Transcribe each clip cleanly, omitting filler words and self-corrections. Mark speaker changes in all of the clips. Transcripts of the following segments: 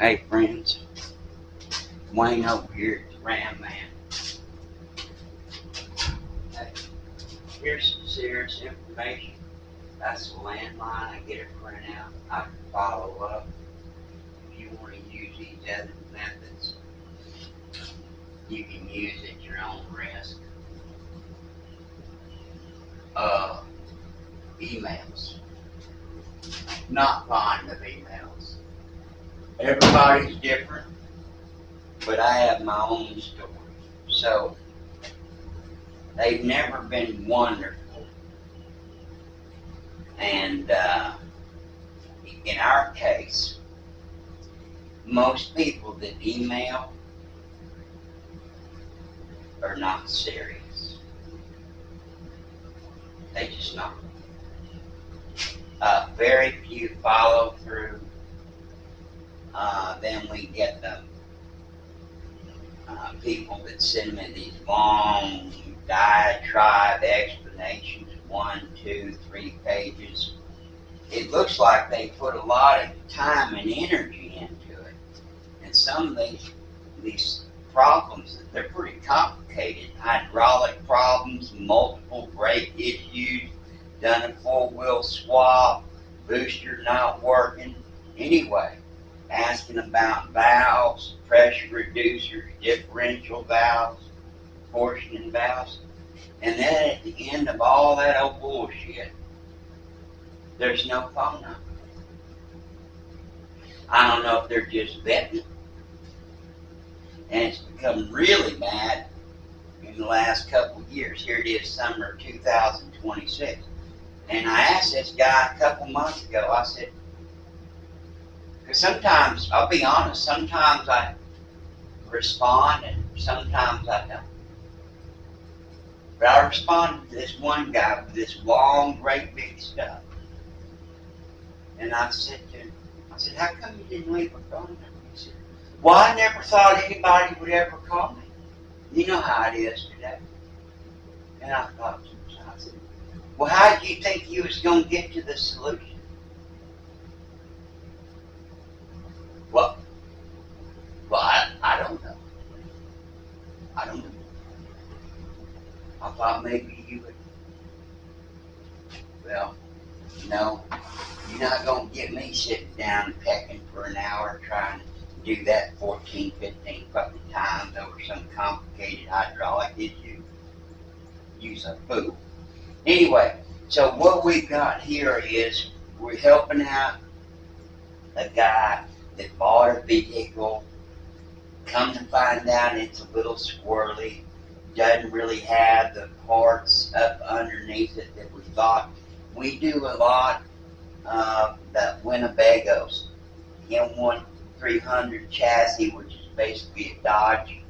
Speaker 1: Hey friends, Wayne over here at the Ram Man. Hey, here's some serious information. That's the landline. I get it printed out. I can follow up. If you want to use these other methods, you can use at your own risk. Emails. Not fond of emails. Everybody's different, but I have my own story. So, they've never been wonderful. And in our case, most people that email are not serious. They just not. Very few follow through. Then we get the people that send me these long diatribe explanations, 1, 2, 3 pages. It looks like they put a lot of time and energy into it. And some of these problems, they're pretty complicated. Hydraulic problems, multiple brake issues, done a 4-wheel swap, booster not working. Anyway, asking about valves, pressure reducers, differential valves, portioning valves. And then at the end of all that old bullshit, there's no phone number. I don't know if they're just betting. And it's become really bad in the last couple of years. Here it is, summer of 2026. And I asked this guy a couple months ago, I said, because sometimes, I'll be honest, sometimes I respond and sometimes I don't. But I responded to this one guy with this long, great big stuff. And I said to him, how come you didn't leave a phone number? He said, well, I never thought anybody would ever call me. You know how it is today. And I thought to myself, I said, well, how did you think you was going to get to the solution? Well, I don't know. I don't know. I thought maybe you would. Well, no, you're not going to get me sitting down pecking for an hour trying to do that 14, 15 fucking times over some complicated hydraulic issue. Use a fool. Anyway, so what we've got here is we're helping out a guy that bought a vehicle. Come to find out it's a little squirrely, doesn't really have the parts up underneath it that we thought. We do a lot of the Winnebegos, M1300 chassis, which is basically a Dodge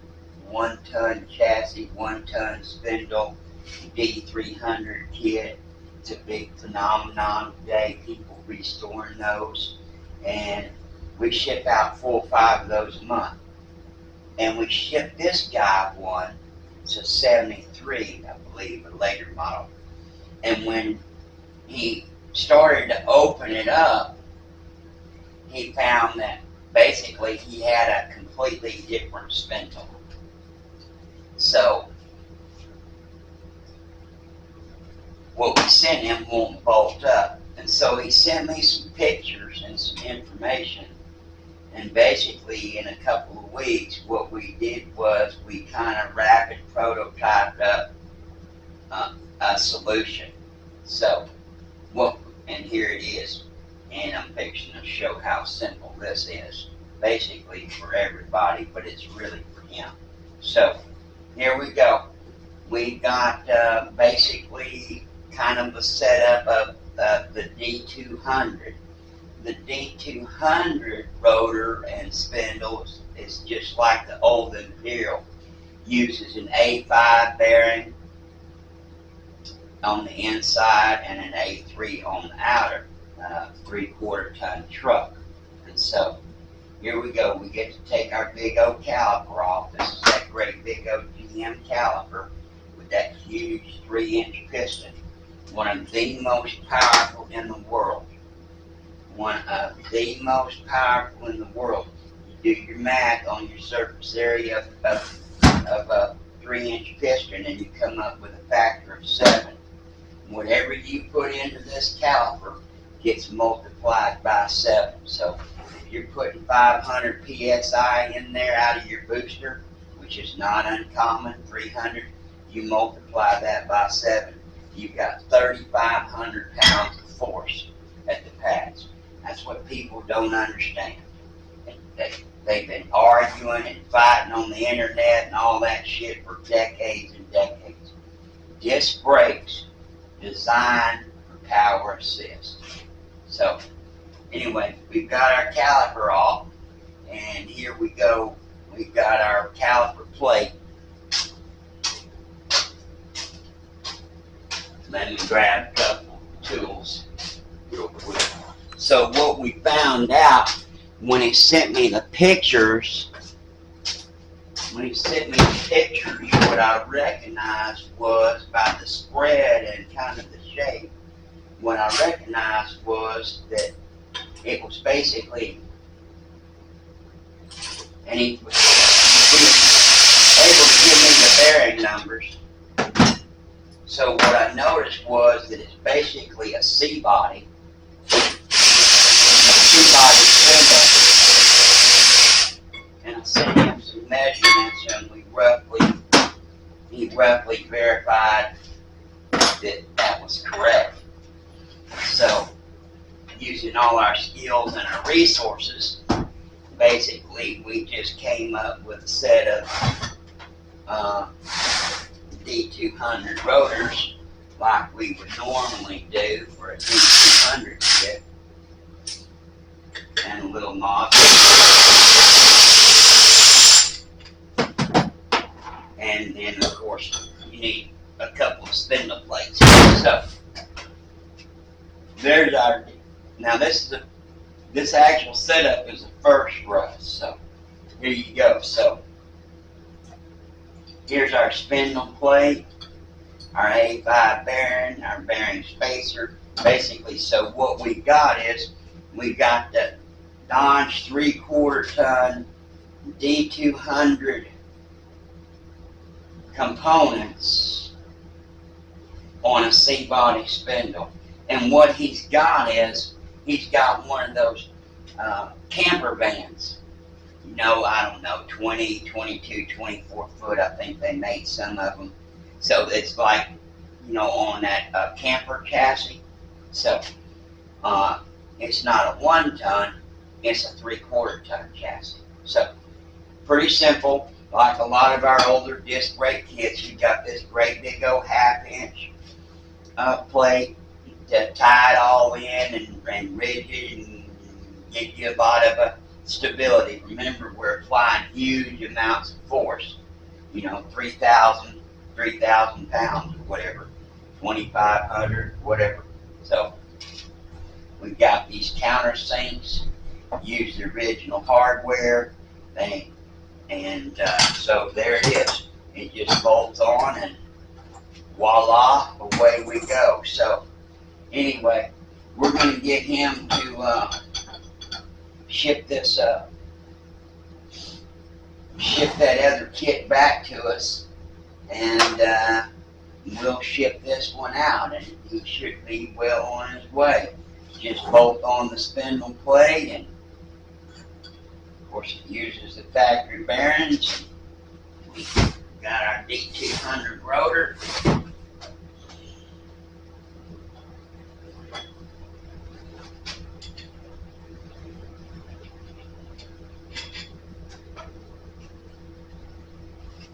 Speaker 1: 1-ton chassis, 1-ton spindle, D200 kit. It's a big phenomenon today, people restoring those. And we ship out 4 or 5 of those a month. And we shipped this guy one, it's a 73, I believe, a later model. And when he started to open it up, he found that basically he had a completely different spindle. So, what we sent him won't bolt up. And so he sent me some pictures and some information. And basically, in a couple of weeks, what we did was we kind of rapid prototyped up a solution. So, and here it is. And I'm fixing to show how simple this is. Basically for everybody, but it's really for him. So, here we go. We got basically kind of a setup of the D200. The D200 rotor and spindles is just like the old Imperial. Uses an A5 bearing on the inside and an A3 on the outer, 3/4 ton truck. And so here we go. We get to take our big old caliper off. This is that great big old GM caliper with that huge 3-inch piston. One of the most powerful in the world. One of the most powerful in the world. do your math on your surface area of a 3-inch piston, and you come up with a factor of 7. Whatever you put into this caliper gets multiplied by 7. So if you're putting 500 psi in there out of your booster, which is not uncommon, 300, you multiply that by 7. You've got 3,500 pounds of force at the pads. That's what people don't understand. They've been arguing and fighting on the internet and all that shit for decades and decades. Disc brakes designed for power assist. So anyway, we've got our caliper off, and here we go. We've got our caliper plate. Let me grab a couple tools real quick. So what we found out when he sent me the pictures, what I recognized was by the spread and kind of the shape, what I recognized was that it was basically, and he was able to give me the bearing numbers. So what I noticed was that it's basically a C-body spindle. And I sent him some measurements, and he roughly verified that that was correct. So, using all our skills and our resources, basically we just came up with a set of D200 rotors like we would normally do for a D200 kit, and a little nozzle, and then of course you need a couple of spindle plates. So there's our, now this actual setup is a first for us, so here you go. So here's our spindle plate, our A5 bearing, our bearing spacer, basically. So what we've got is, we've got the Dodge 3/4 ton D200 components on a C-body spindle. And what he's got is, he's got one of those camper vans. You know, I don't know, 20, 22, 24 foot, I think they made some of them. So it's like, you know, on that camper chassis. So it's not a 1 ton, it's a 3/4 ton chassis. So pretty simple. Like a lot of our older disc brake kits, you've got this great big old 1/2 inch plate to tie it all in and rigid and give you a lot of stability. Remember, we're applying huge amounts of force. You know, 3,000 pounds or whatever, 2,500, whatever. So we've got these countersinks, use the original hardware thing, and so there it is. It just bolts on, and voila, away we go. So anyway, we're going to get him to ship this ship that other kit back to us, and we'll ship this one out, and he should be well on his way. Just bolt on the spindle plate, and of course it uses the factory bearings. We got our D200 rotor.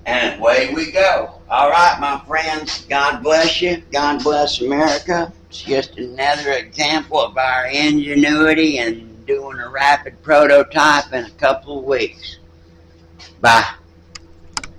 Speaker 1: And away we go. All right, my friends, God bless you. God bless America. It's just another example of our ingenuity and doing a rapid prototype in a couple of weeks. Bye.